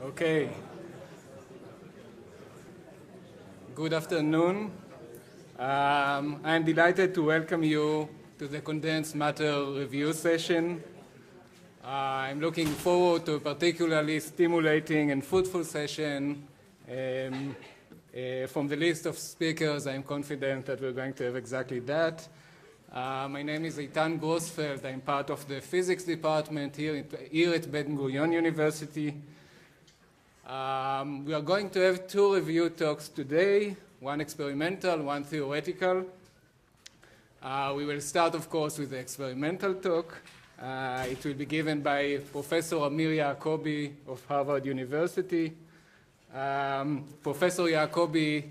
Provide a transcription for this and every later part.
Okay. Good afternoon. I'm delighted to welcome you to the Condensed Matter review session. I'm looking forward to a particularly stimulating and fruitful session. From the list of speakers, I'm confident that we're going to have exactly that. My name is Eitan Grossfeld. I'm part of the physics department here at Ben-Gurion University. We are going to have two review talks today, one experimental, one theoretical. We will start, of course, with the experimental talk. It will be given by Professor Amir Yacoby of Harvard University. Professor Yacoby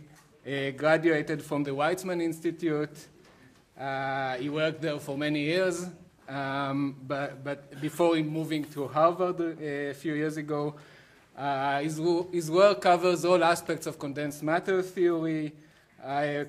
graduated from the Weizmann Institute. He worked there for many years, but before moving to Harvard a few years ago, his work covers all aspects of condensed matter theory,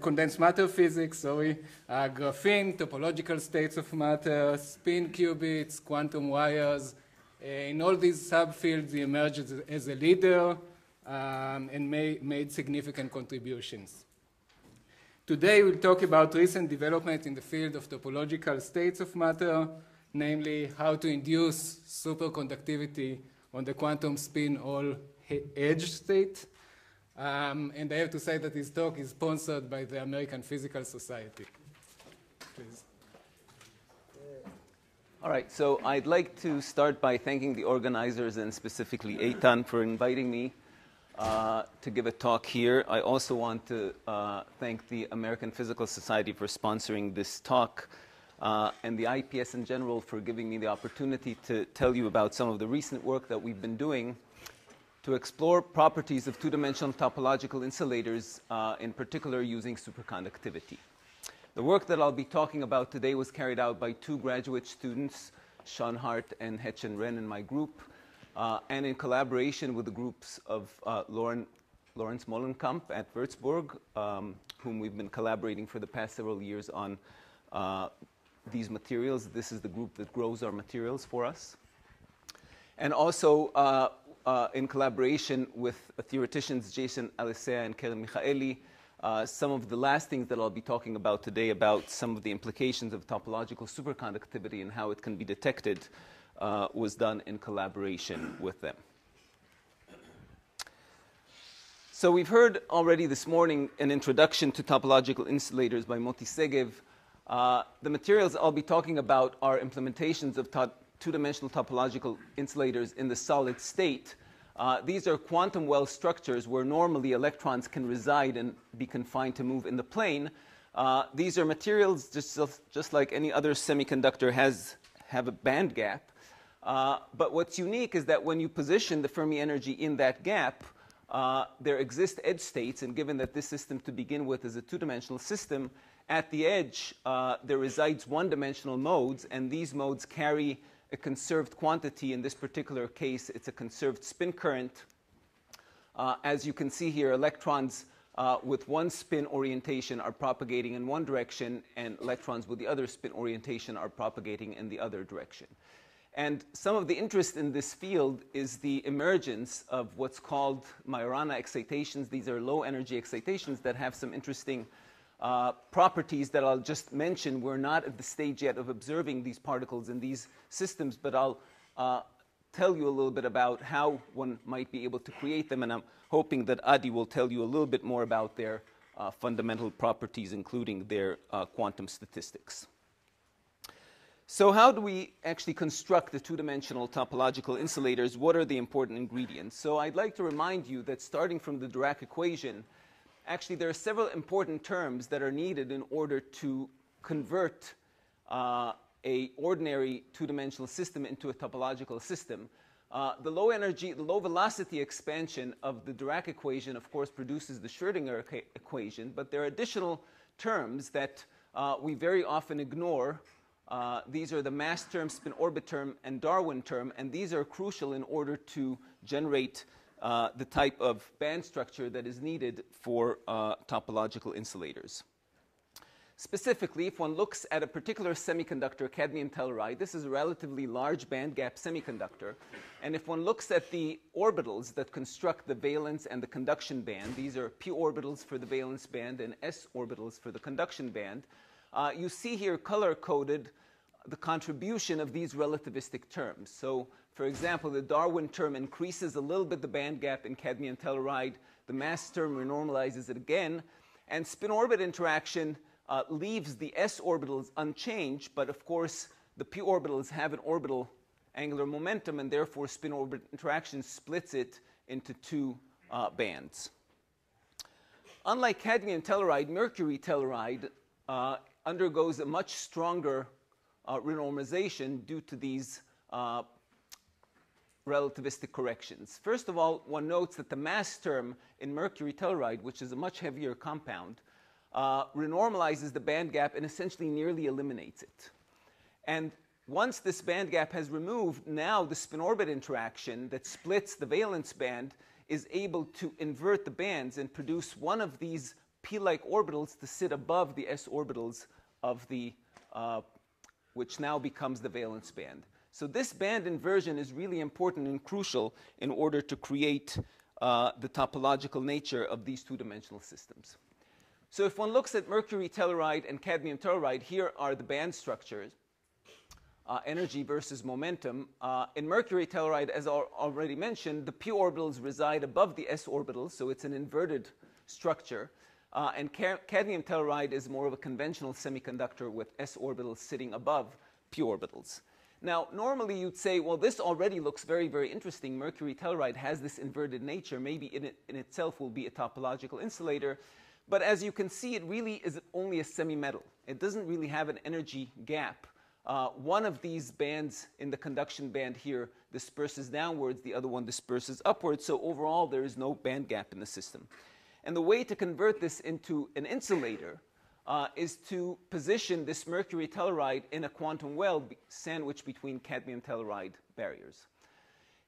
condensed matter physics, graphene, topological states of matter, spin qubits, quantum wires. In all these subfields, he emerged as a leader and made significant contributions. Today, we'll talk about recent development in the field of topological states of matter, namely how to induce superconductivity on the quantum spin-all edge state. And I have to say that this talk is sponsored by the American Physical Society. Please. All right, so I'd like to start by thanking the organizers and specifically Eitan for inviting me to give a talk here. I also want to thank the American Physical Society for sponsoring this talk. And the IPS in general for giving me the opportunity to tell you about some of the recent work that we've been doing to explore properties of two-dimensional topological insulators, in particular using superconductivity. The work that I'll be talking about today was carried out by two graduate students, Sean Hart and Hetchen Ren in my group, and in collaboration with the groups of Lawrence Molenkamp at Würzburg, whom we've been collaborating for the past several years on these materials. This is the group that grows our materials for us. And also in collaboration with theoreticians Jason Alisea and Keren Michaeli, some of the last things that I'll be talking about today about some of the implications of topological superconductivity and how it can be detected was done in collaboration with them. So we've heard already this morning an introduction to topological insulators by Moti Segev. The materials I'll be talking about are implementations of two-dimensional topological insulators in the solid state. These are quantum well structures where normally electrons can reside and be confined to move in the plane. These are materials just like any other semiconductor have a band gap. But what's unique is that when you position the Fermi energy in that gap, there exist edge states, and given that this system to begin with is a two-dimensional system, at the edge, there resides one-dimensional modes, and these modes carry a conserved quantity. In this particular case, it's a conserved spin current. As you can see here, electrons with one spin orientation are propagating in one direction, and electrons with the other spin orientation are propagating in the other direction. And some of the interest in this field is the emergence of what's called Majorana excitations. These are low-energy excitations that have some interesting properties that I'll just mention. We're not at the stage yet of observing these particles in these systems, but I'll tell you a little bit about how one might be able to create them, and I'm hoping that Adi will tell you a little bit more about their fundamental properties, including their quantum statistics. So how do we actually construct the two-dimensional topological insulators? What are the important ingredients? So I'd like to remind you that starting from the Dirac equation, actually, there are several important terms that are needed in order to convert a ordinary two-dimensional system into a topological system. The low velocity expansion of the Dirac equation, of course, produces the Schrödinger equation, but there are additional terms that we very often ignore. These are the mass term, spin orbit term, and Darwin term, and these are crucial in order to generate the type of band structure that is needed for topological insulators. Specifically, if one looks at a particular semiconductor, cadmium telluride, this is a relatively large band gap semiconductor. And if one looks at the orbitals that construct the valence and the conduction band, these are p orbitals for the valence band and s orbitals for the conduction band, you see here color-coded the contribution of these relativistic terms. So, for example, the Darwin term increases a little bit the band gap in cadmium telluride. The mass term renormalizes it again. And spin-orbit interaction leaves the s orbitals unchanged, but of course the p orbitals have an orbital angular momentum, and therefore spin-orbit interaction splits it into two bands. Unlike cadmium telluride, mercury telluride undergoes a much stronger renormalization due to these relativistic corrections. First of all, one notes that the mass term in mercury telluride, which is a much heavier compound, renormalizes the band gap and essentially nearly eliminates it. And once this band gap has removed, now the spin-orbit interaction that splits the valence band is able to invert the bands and produce one of these p-like orbitals to sit above the s orbitals of the which now becomes the valence band. So this band inversion is really important and crucial in order to create the topological nature of these two-dimensional systems. So if one looks at mercury telluride and cadmium telluride, here are the band structures, energy versus momentum. In mercury telluride, as already mentioned, the p orbitals reside above the s orbitals, so it's an inverted structure. And cadmium telluride is more of a conventional semiconductor with s orbitals sitting above p orbitals. Now, normally you'd say, well, this already looks very, very interesting. Mercury telluride has this inverted nature. Maybe in itself will be a topological insulator. But as you can see, it really is only a semi-metal. It doesn't really have an energy gap. One of these bands in the conduction band here disperses downwards. The other one disperses upwards. So overall, there is no band gap in the system. And the way to convert this into an insulator is to position this mercury telluride in a quantum well sandwiched between cadmium telluride barriers.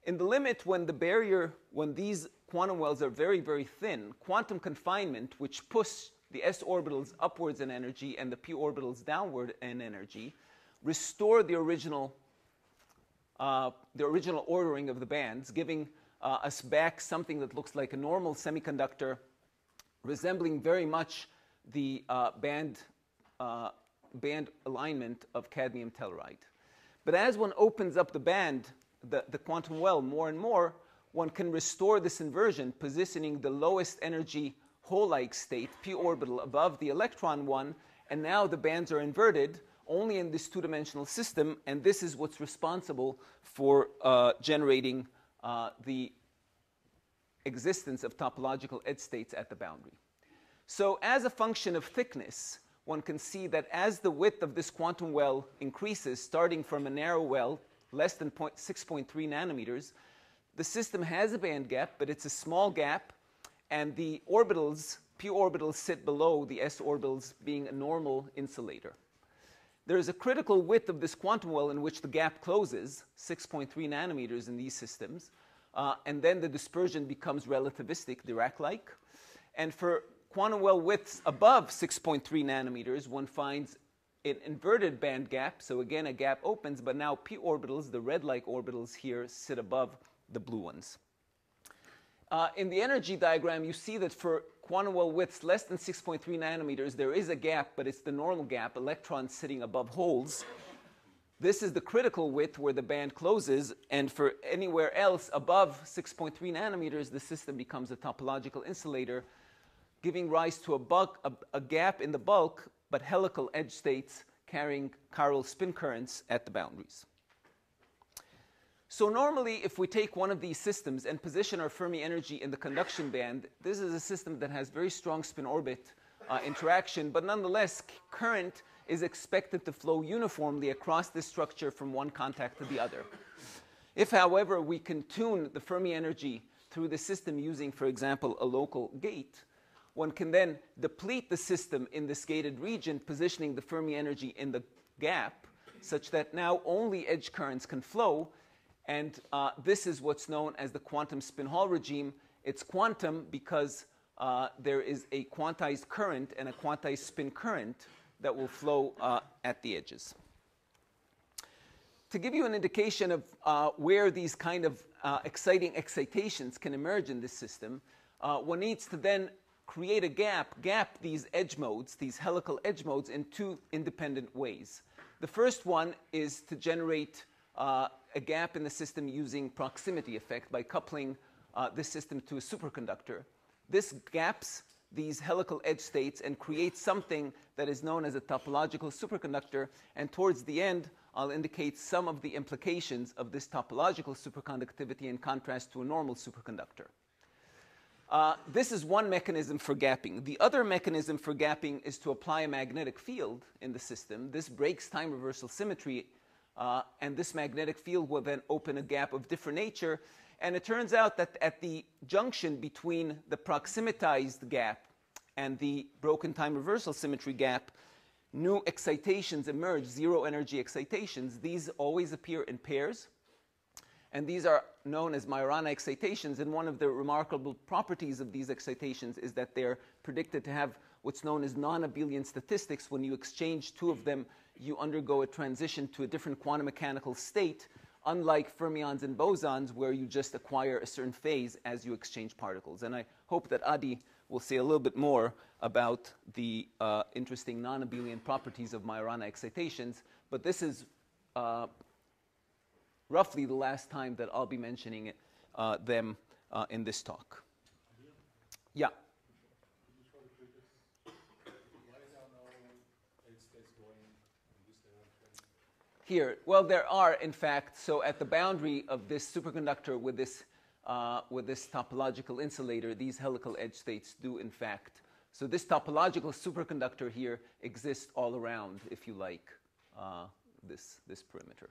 In the limit, when these quantum wells are very, very thin, quantum confinement, which push the s orbitals upwards in energy and the p orbitals downward in energy, restore the original ordering of the bands, giving us back something that looks like a normal semiconductor, resembling very much the band alignment of cadmium telluride. But as one opens up the band, the quantum well more and more, one can restore this inversion, positioning the lowest energy hole-like state, p orbital, above the electron one, and now the bands are inverted only in this two-dimensional system, and this is what's responsible for generating the existence of topological edge states at the boundary. So as a function of thickness, one can see that as the width of this quantum well increases, starting from a narrow well, less than 6.3 nanometers, the system has a band gap, but it's a small gap, and the orbitals, p orbitals, sit below the s orbitals, being a normal insulator. There is a critical width of this quantum well in which the gap closes, 6.3 nanometers in these systems, and then the dispersion becomes relativistic, Dirac-like. And for quantum well widths above 6.3 nanometers, one finds an inverted band gap. So again, a gap opens, but now p orbitals, the red-like orbitals here, sit above the blue ones. In the energy diagram, you see that for quantum well widths less than 6.3 nanometers, there is a gap, but it's the normal gap, electrons sitting above holes. This is the critical width where the band closes, and for anywhere else above 6.3 nanometers, the system becomes a topological insulator, giving rise to a gap in the bulk, but helical edge states carrying chiral spin currents at the boundaries. So normally, if we take one of these systems and position our Fermi energy in the conduction band, this is a system that has very strong spin-orbit interaction, but nonetheless, current is expected to flow uniformly across this structure from one contact to the other. If, however, we can tune the Fermi energy through the system using, for example, a local gate, one can then deplete the system in this gated region, positioning the Fermi energy in the gap, such that now only edge currents can flow. And this is what's known as the quantum spin Hall regime. It's quantum because there is a quantized current and a quantized spin current that will flow at the edges. To give you an indication of where these kind of exciting excitations can emerge in this system, one needs to then create a gap these edge modes, these helical edge modes, in two independent ways. The first one is to generate a gap in the system using proximity effect by coupling this system to a superconductor. This gaps these helical edge states and creates something that is known as a topological superconductor, and towards the end I'll indicate some of the implications of this topological superconductivity in contrast to a normal superconductor. This is one mechanism for gapping. The other mechanism for gapping is to apply a magnetic field in the system. This breaks time reversal symmetry, and this magnetic field will then open a gap of different nature. And it turns out that at the junction between the proximitized gap and the broken time reversal symmetry gap, new excitations emerge, zero energy excitations. These always appear in pairs. And these are known as Majorana excitations. And one of the remarkable properties of these excitations is that they're predicted to have what's known as non-abelian statistics. When you exchange two of them, you undergo a transition to a different quantum mechanical state, unlike fermions and bosons, where you just acquire a certain phase as you exchange particles. And I hope that Adi will say a little bit more about the interesting non-abelian properties of Majorana excitations. But this is roughly the last time that I'll be mentioning them in this talk. Yeah? Here, well, there are, in fact, so at the boundary of this superconductor with this topological insulator, these helical edge states do, in fact. So this topological superconductor here exists all around, if you like, this perimeter.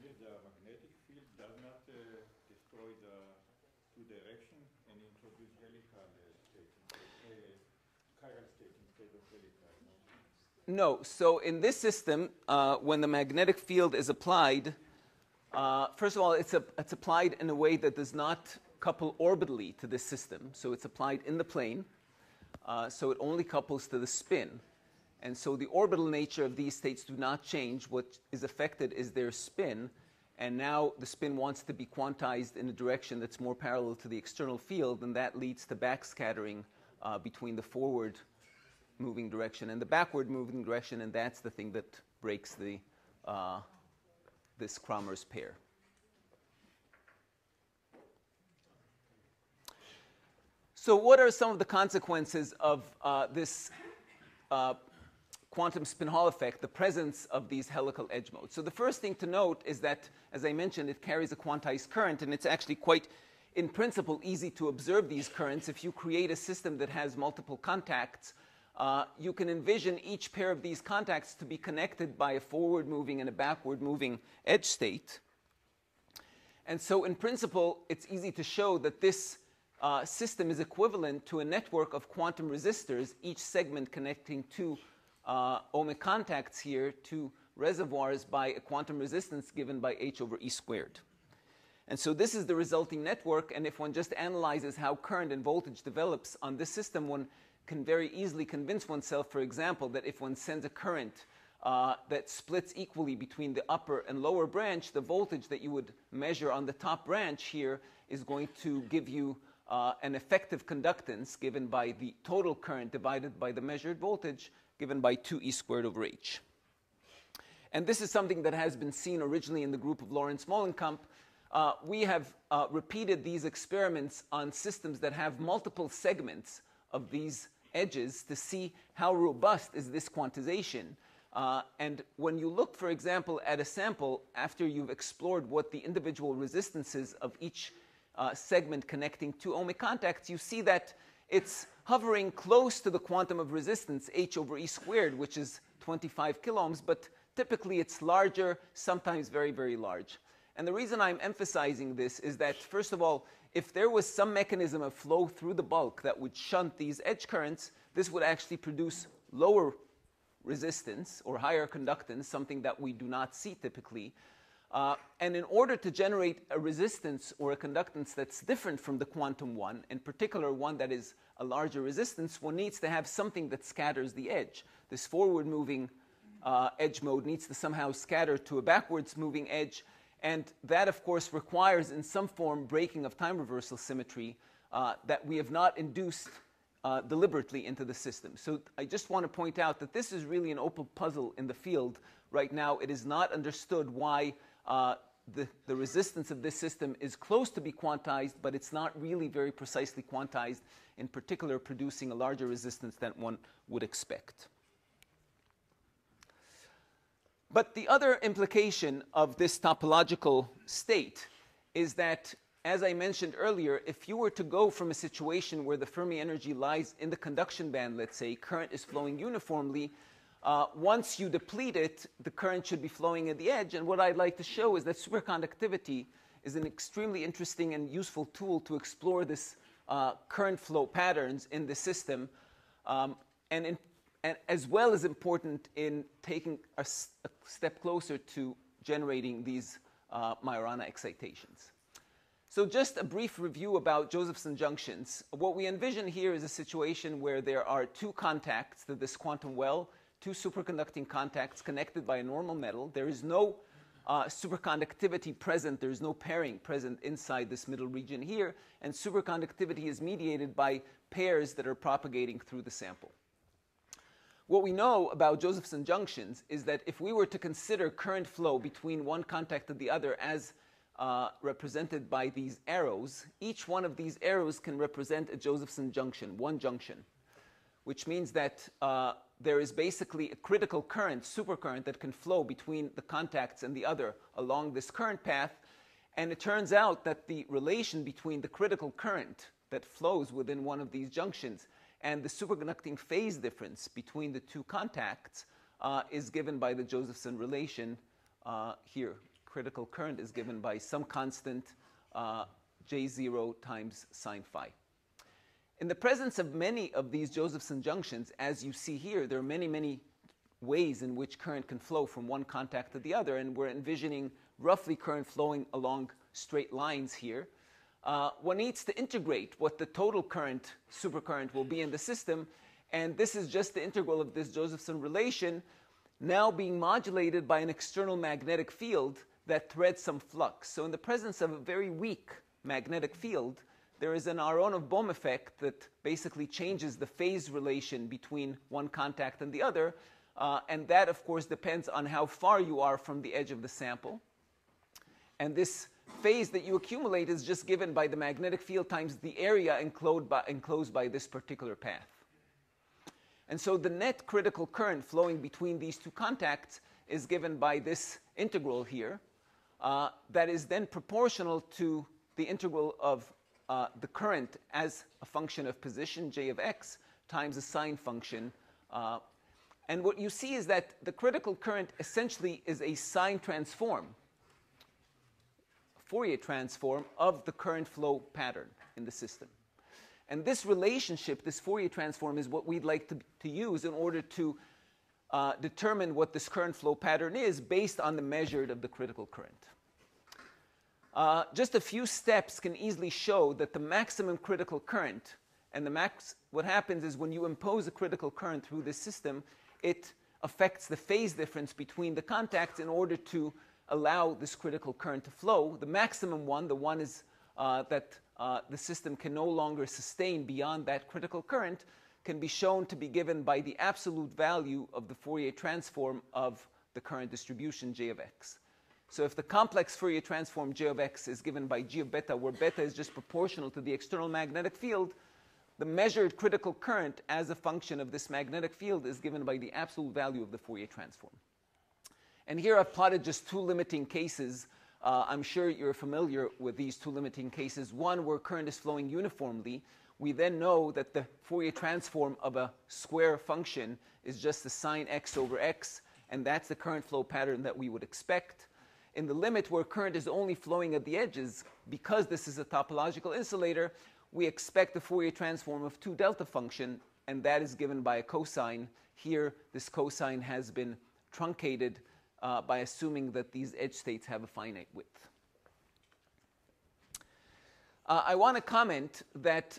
The magnetic field does not destroy the two direction and introduce helical state, chiral state instead of helical. No. So in this system, when the magnetic field is applied, first of all, it's applied in a way that does not couple orbitally to this system. So it's applied in the plane. So it only couples to the spin. And so the orbital nature of these states do not change. What is affected is their spin. And now the spin wants to be quantized in a direction that's more parallel to the external field, and that leads to backscattering between the forward moving direction and the backward moving direction, and that's the thing that breaks the this Kramers pair. So what are some of the consequences of this quantum spin Hall effect, the presence of these helical edge modes? So the first thing to note is that, as I mentioned, it carries a quantized current, and it's actually quite, in principle, easy to observe these currents. If you create a system that has multiple contacts, you can envision each pair of these contacts to be connected by a forward-moving and a backward-moving edge state. And so, in principle, it's easy to show that this system is equivalent to a network of quantum resistors, each segment connecting two ohmic contacts here to reservoirs by a quantum resistance given by h over e squared. And so this is the resulting network, and if one just analyzes how current and voltage develops on this system, one can very easily convince oneself, for example, that if one sends a current that splits equally between the upper and lower branch, the voltage that you would measure on the top branch here is going to give you an effective conductance given by the total current divided by the measured voltage given by 2e squared over h. And this is something that has been seen originally in the group of Lorentz-Molenkamp. We have repeated these experiments on systems that have multiple segments of these edges to see how robust is this quantization. And when you look, for example, at a sample after you've explored what the individual resistances of each segment connecting two ohmic contacts, you see that it's hovering close to the quantum of resistance, h over e squared, which is 25 kiloohms, but typically it's larger, sometimes very, very large. And the reason I'm emphasizing this is that, first of all, if there was some mechanism of flow through the bulk that would shunt these edge currents, this would actually produce lower resistance or higher conductance, something that we do not see typically. And in order to generate a resistance or a conductance that's different from the quantum one, in particular one that is a larger resistance, one needs to have something that scatters the edge. This forward-moving edge mode needs to somehow scatter to a backwards-moving edge, and that, of course, requires in some form breaking of time reversal symmetry that we have not induced deliberately into the system. So I just want to point out that this is really an open puzzle in the field right now. It is not understood why the resistance of this system is close to be quantized, but it's not really very precisely quantized, in particular producing a larger resistance than one would expect. But the other implication of this topological state is that, as I mentioned earlier, if you were to go from a situation where the Fermi energy lies in the conduction band, let's say, current is flowing uniformly, once you deplete it, the current should be flowing at the edge. And what I'd like to show is that superconductivity is an extremely interesting and useful tool to explore this current flow patterns in the system, and as well as important in taking a step closer to generating these Majorana excitations. So just a brief review about Josephson junctions. What we envision here is a situation where there are two contacts to this quantum well, two superconducting contacts connected by a normal metal. There is no superconductivity present. There is no pairing present inside this middle region here. And superconductivity is mediated by pairs that are propagating through the sample. What we know about Josephson junctions is that if we were to consider current flow between one contact and the other as represented by these arrows, each one of these arrows can represent a Josephson junction, one junction, which means that there is basically a critical current, supercurrent, that can flow between the contacts and the other along this current path. And it turns out that the relation between the critical current that flows within one of these junctions and the superconducting phase difference between the two contacts is given by the Josephson relation here. Critical current is given by some constant J0 times sine phi. In the presence of many of these Josephson junctions, as you see here, there are many, many ways in which current can flow from one contact to the other, and we're envisioning roughly current flowing along straight lines here. One needs to integrate what the total current, supercurrent, will be in the system, and this is just the integral of this Josephson relation now being modulated by an external magnetic field that threads some flux. So in the presence of a very weak magnetic field, there is an Aharonov-Bohm effect that basically changes the phase relation between one contact and the other, and that, of course, depends on how far you are from the edge of the sample. And this phase that you accumulate is just given by the magnetic field times the area enclosed by this particular path. And so the net critical current flowing between these two contacts is given by this integral here that is then proportional to the integral of the current as a function of position, j of x, times a sine function. And what you see is that the critical current essentially is a sine transform, Fourier transform of the current flow pattern in the system. And this relationship, this Fourier transform, is what we'd like to use in order to determine what this current flow pattern is based on the measured of the critical current. Just a few steps can easily show that the maximum critical current, and what happens is when you impose a critical current through this system, it affects the phase difference between the contacts in order to allow this critical current to flow. The maximum one, the one is that the system can no longer sustain beyond that critical current, can be shown to be given by the absolute value of the Fourier transform of the current distribution j of x. So if the complex Fourier transform j of x is given by g of beta, where beta is just proportional to the external magnetic field, the measured critical current as a function of this magnetic field is given by the absolute value of the Fourier transform. And here I've plotted just two limiting cases. I'm sure you're familiar with these two limiting cases. One where current is flowing uniformly. We then know that the Fourier transform of a square function is just the sine x over x, and that's the current flow pattern that we would expect. In the limit where current is only flowing at the edges, because this is a topological insulator, we expect the Fourier transform of 2 delta function, and that is given by a cosine. Here, this cosine has been truncated by assuming that these edge states have a finite width. I want to comment that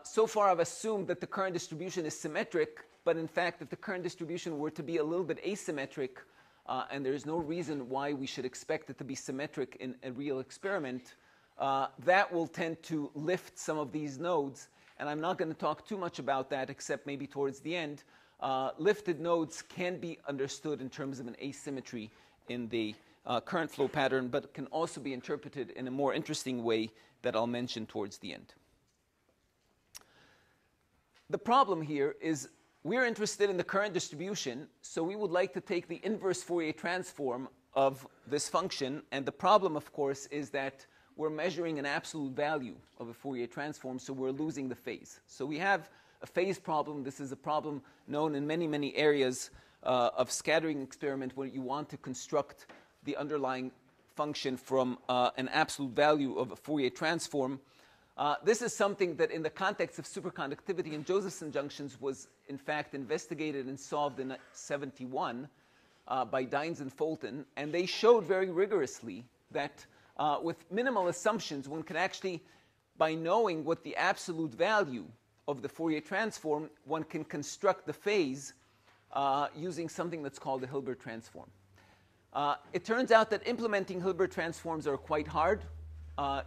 so far I've assumed that the current distribution is symmetric, but in fact if the current distribution were to be a little bit asymmetric, and there is no reason why we should expect it to be symmetric in a real experiment, that will tend to lift some of these nodes, and I'm not going to talk too much about that except maybe towards the end. Lifted nodes can be understood in terms of an asymmetry in the current flow pattern, but can also be interpreted in a more interesting way that I'll mention towards the end. The problem here is we're interested in the current distribution, so we would like to take the inverse Fourier transform of this function, and the problem, of course, is that we're measuring an absolute value of a Fourier transform, so we're losing the phase. So we have a phase problem. This is a problem known in many, many areas of scattering experiment where you want to construct the underlying function from an absolute value of a Fourier transform. This is something that in the context of superconductivity and Josephson junctions was in fact investigated and solved in 1971 by Dines and Fulton, and they showed very rigorously that with minimal assumptions one can actually, by knowing what the absolute value of the Fourier transform, one can construct the phase using something that's called the Hilbert transform. It turns out that implementing Hilbert transforms are quite hard.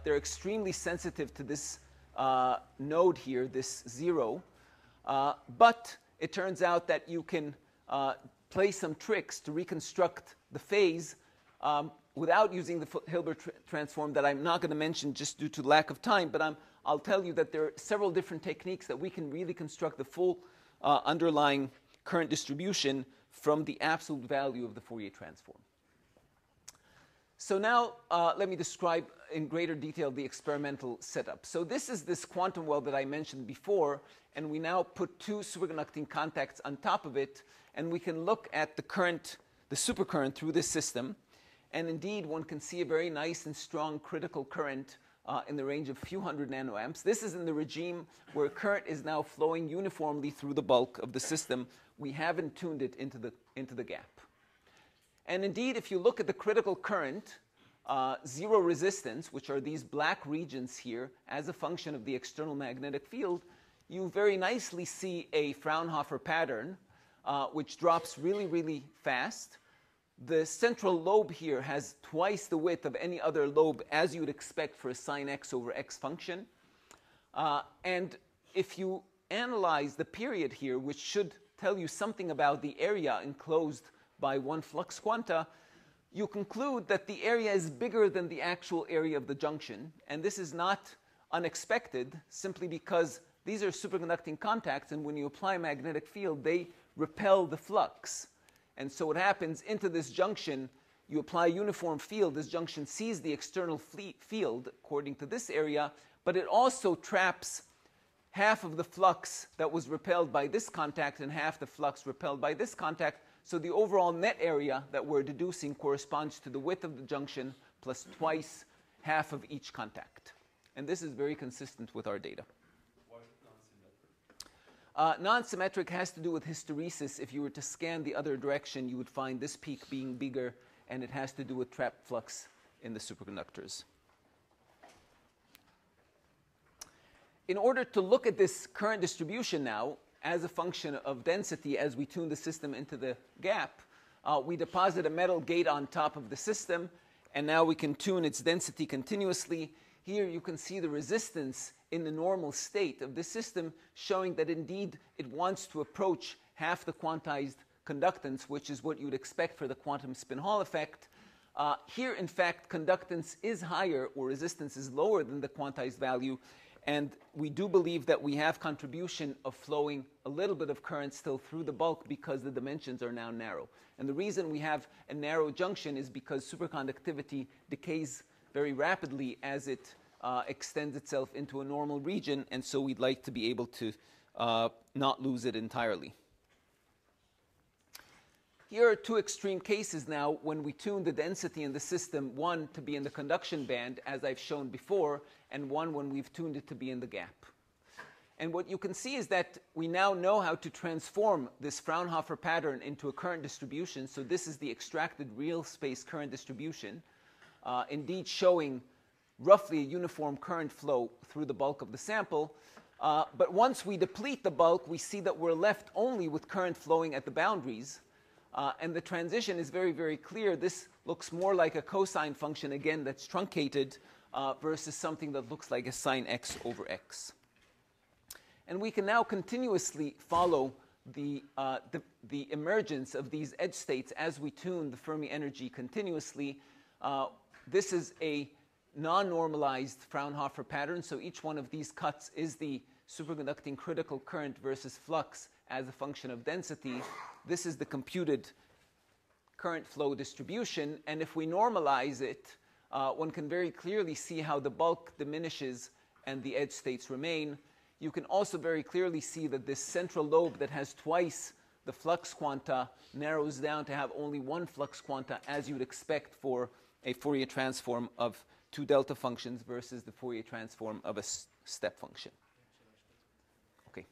They're extremely sensitive to this node here, this 0. But it turns out that you can play some tricks to reconstruct the phase without using the Hilbert transform that I'm not going to mention just due to lack of time. But I'll tell you that there are several different techniques that we can really construct the full underlying current distribution from the absolute value of the Fourier transform. So now let me describe in greater detail the experimental setup. So this is this quantum well that I mentioned before, and we now put two superconducting contacts on top of it, and we can look at the current, the supercurrent through this system. And indeed, one can see a very nice and strong critical current in the range of a few hundred nanoamps. This is in the regime where current is now flowing uniformly through the bulk of the system. We haven't tuned it into the gap. And indeed, if you look at the critical current, zero resistance, which are these black regions here, as a function of the external magnetic field, you very nicely see a Fraunhofer pattern, which drops really, really fast. The central lobe here has twice the width of any other lobe, as you would expect for a sine x over x function. And if you analyze the period here, which should tell you something about the area enclosed by one flux quanta, you conclude that the area is bigger than the actual area of the junction. And this is not unexpected, simply because these are superconducting contacts, and when you apply a magnetic field, they repel the flux. And so what happens, into this junction, you apply a uniform field. This junction sees the external field according to this area, but it also traps half of the flux that was repelled by this contact and half the flux repelled by this contact. So the overall net area that we're deducing corresponds to the width of the junction plus twice half of each contact. And this is very consistent with our data. Why is it non-symmetric? Non-symmetric has to do with hysteresis. If you were to scan the other direction, you would find this peak being bigger, and it has to do with trapped flux in the superconductors. In order to look at this current distribution now as a function of density as we tune the system into the gap, we deposit a metal gate on top of the system, and now we can tune its density continuously. Here you can see the resistance in the normal state of the system, showing that indeed it wants to approach half the quantized conductance, which is what you would expect for the quantum spin Hall effect. Here, in fact, conductance is higher, or resistance is lower than the quantized value, and we do believe that we have contribution of flowing a little bit of current still through the bulk because the dimensions are now narrow. And the reason we have a narrow junction is because superconductivity decays very rapidly as it extends itself into a normal region, and so we'd like to be able to not lose it entirely. Here are two extreme cases now when we tune the density in the system, one to be in the conduction band, as I've shown before, and one when we've tuned it to be in the gap. And what you can see is that we now know how to transform this Fraunhofer pattern into a current distribution. So this is the extracted real space current distribution, indeed showing roughly a uniform current flow through the bulk of the sample. But once we deplete the bulk, we see that we're left only with current flowing at the boundaries. And the transition is very, very clear. This looks more like a cosine function, again, that's truncated versus something that looks like a sine x over x. And we can now continuously follow the emergence of these edge states as we tune the Fermi energy continuously. This is a non-normalized Fraunhofer pattern. So each one of these cuts is the superconducting critical current versus flux as a function of density. This is the computed current flow distribution. And if we normalize it, one can very clearly see how the bulk diminishes and the edge states remain. You can also very clearly see that this central lobe that has twice the flux quanta narrows down to have only one flux quanta, as you would expect for a Fourier transform of two delta functions versus the Fourier transform of a step function. Okay.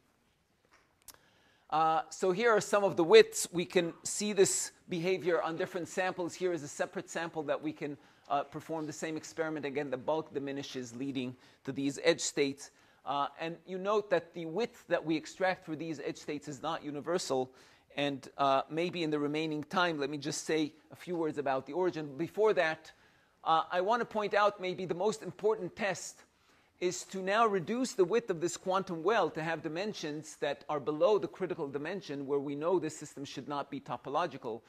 So here are some of the widths. We can see this behavior on different samples. Here is a separate sample that we can perform the same experiment. Again, the bulk diminishes, leading to these edge states. And you note that the width that we extract for these edge states is not universal. And maybe in the remaining time, let me just say a few words about the origin. Before that, I want to point out maybe the most important test is to now reduce the width of this quantum well to have dimensions that are below the critical dimension where we know this system should not be topological.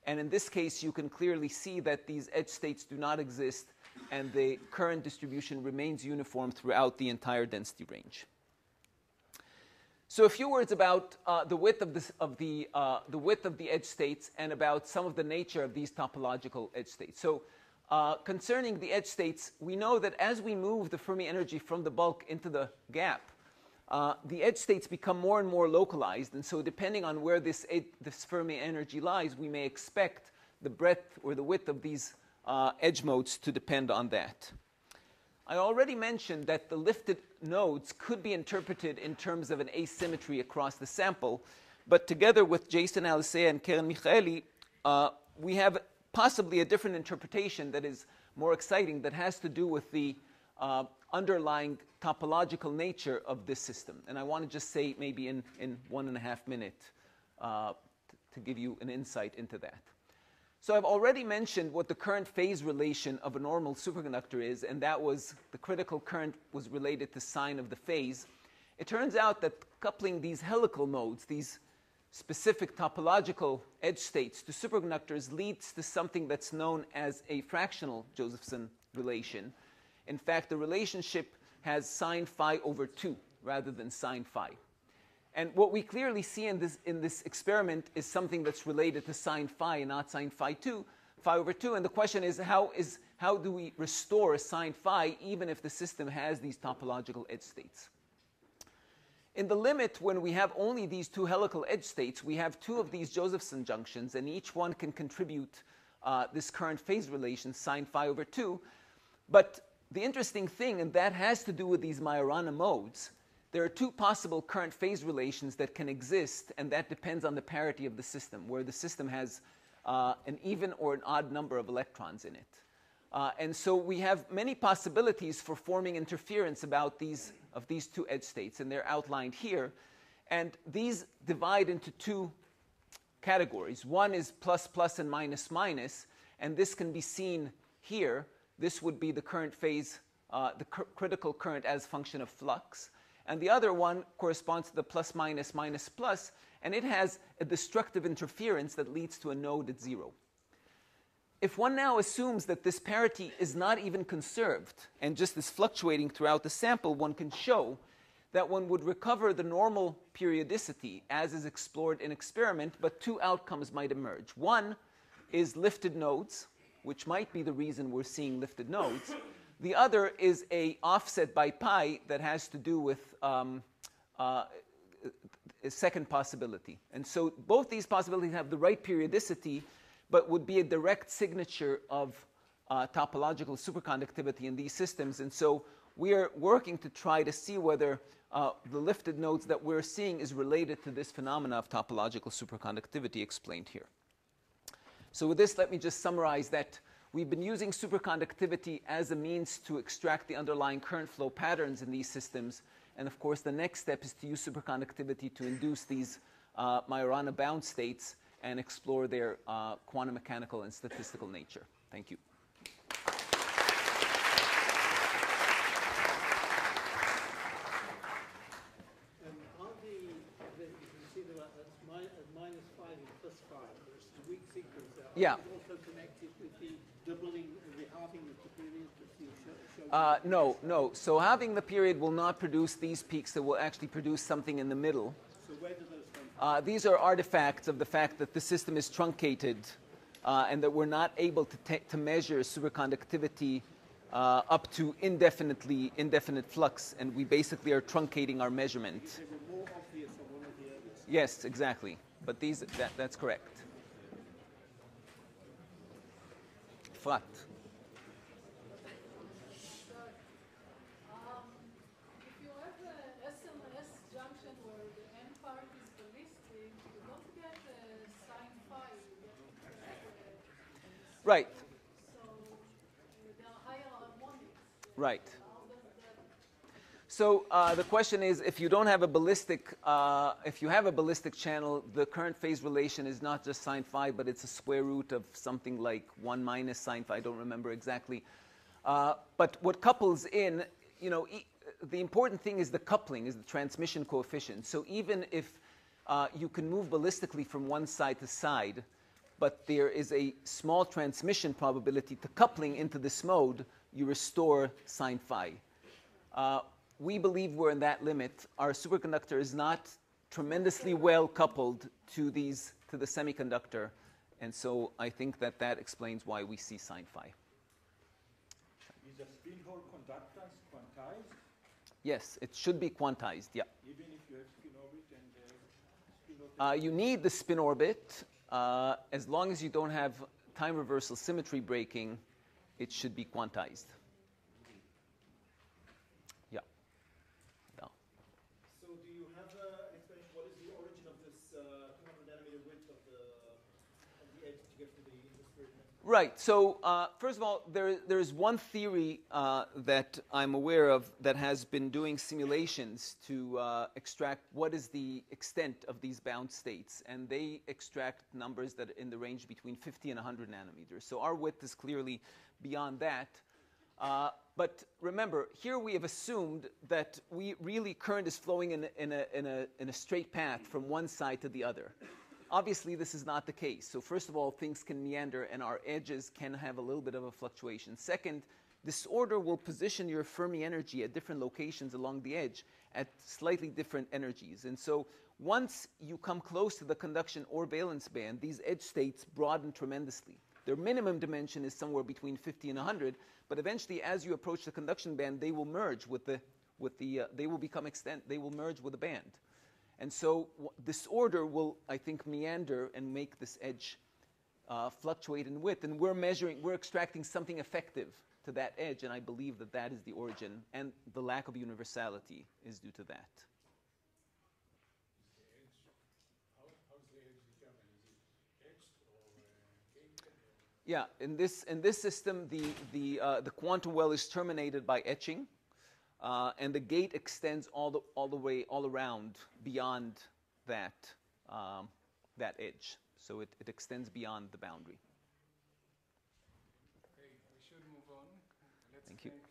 And in this case, you can clearly see that these edge states do not exist and the current distribution remains uniform throughout the entire density range. So a few words about the width of the edge states and about some of the nature of these topological edge states. So concerning the edge states, we know that as we move the Fermi energy from the bulk into the gap, the edge states become more and more localized. And so depending on where this Fermi energy lies, we may expect the breadth or the width of these edge modes to depend on that. I already mentioned that the lifted nodes could be interpreted in terms of an asymmetry across the sample. But together with Jason Alisea and Keren Michaeli, we have possibly a different interpretation that is more exciting, that has to do with the underlying topological nature of this system. And I want to just say maybe in 1.5 minutes to give you an insight into that. So I've already mentioned what the current phase relation of a normal superconductor is, and that was the critical current was related to sine of the phase. It turns out that coupling these helical modes, these specific topological edge states to superconductors, leads to something that's known as a fractional Josephson relation. In fact, the relationship has sine phi over 2 rather than sine phi. And what we clearly see in this experiment is something that's related to sine phi and not sine phi over 2. And the question is how do we restore a sine phi even if the system has these topological edge states? In the limit, when we have only these two helical edge states, we have two of these Josephson junctions, and each one can contribute this current phase relation, sine phi over 2. But the interesting thing, and that has to do with these Majorana modes, there are two possible current phase relations that can exist, and that depends on the parity of the system, where the system has an even or an odd number of electrons in it. And so we have many possibilities for forming interference about these two edge states, and they're outlined here. And these divide into two categories. One is plus, plus, and minus, minus, and this can be seen here. This would be the current phase, the critical current as function of flux. And the other one corresponds to the plus, minus, minus, plus, and it has a destructive interference that leads to a node at 0. If one now assumes that this parity is not even conserved and just is fluctuating throughout the sample, one can show that one would recover the normal periodicity as is explored in experiment, but two outcomes might emerge. One is lifted nodes, which might be the reason we're seeing lifted nodes. The other is a offset by pi that has to do with a second possibility. And so both these possibilities have the right periodicity, but would be a direct signature of topological superconductivity in these systems. And so we are working to try to see whether the lifted nodes that we're seeing is related to this phenomena of topological superconductivity explained here. So with this, let me just summarize that we've been using superconductivity as a means to extract the underlying current flow patterns in these systems. And of course, the next step is to use superconductivity to induce these Majorana bound states and explore their quantum mechanical and statistical nature. Thank you. On you can see that that's -5 and +5. There's the weak sequence there. Yeah. It's also connected with the doubling, the halving of the period that you showed. No. So halving the period will not produce these peaks. It will actually produce something in the middle. So where do those come from? These are artifacts of the fact that the system is truncated and that we're not able to measure superconductivity up to indefinite flux, and we basically are truncating our measurement. They were more obvious on one of the others. Yes, exactly. But that's correct. Flat. If you have a SMS junction where the n part is ballistic, you don't get sine phi. You get, Right. so there are higher harmonics. Right. How does that? So the question is, if you don't have a ballistic, if you have a ballistic channel, the current phase relation is not just sine phi, but it's a square root of something like 1 minus sine phi. I don't remember exactly. But what couples in, the important thing is the coupling, is the transmission coefficient. So even if you can move ballistically from one side to side, but there is a small transmission probability to coupling into this mode, you restore sine phi. We believe we're in that limit. Our superconductor is not tremendously well coupled to the semiconductor, and so I think that explains why we see sine phi. Is the spin hole conductance quantized? Yes, it should be quantized, yeah. Even if you have spin orbit and spin orbit? You need the spin orbit. As long as you don't have time reversal symmetry breaking, it should be quantized. Yeah. No. So do you have an explanation? What is the origin of this 200 nanometer width of the edge to get to the inversion? Right. So first of all, there's one theory that I'm aware of that has been doing simulations to extract what is the extent of these bound states, and they extract numbers that are in the range between 50 and 100 nanometers. So our width is clearly beyond that. But remember, here we have assumed that current is flowing in a straight path from one side to the other. Obviously, this is not the case. So first of all, things can meander, and our edges can have a little bit of a fluctuation. Second, this order will position your Fermi energy at different locations along the edge at slightly different energies. And so once you come close to the conduction or valence band, these edge states broaden tremendously. Their minimum dimension is somewhere between 50 and 100, but eventually, as you approach the conduction band, they will merge they will become extent. They will merge with the band. And so this order will, I think, meander and make this edge fluctuate in width. And we're extracting something effective to that edge, and I believe that is the origin, and the lack of universality is due to that. How's the edge determined? Is it etched or gated? Yeah, in this system, the quantum well is terminated by etching. And the gate extends all the way all around beyond that edge, so it extends beyond the boundary. Okay, we should move on. Let's Thank you. take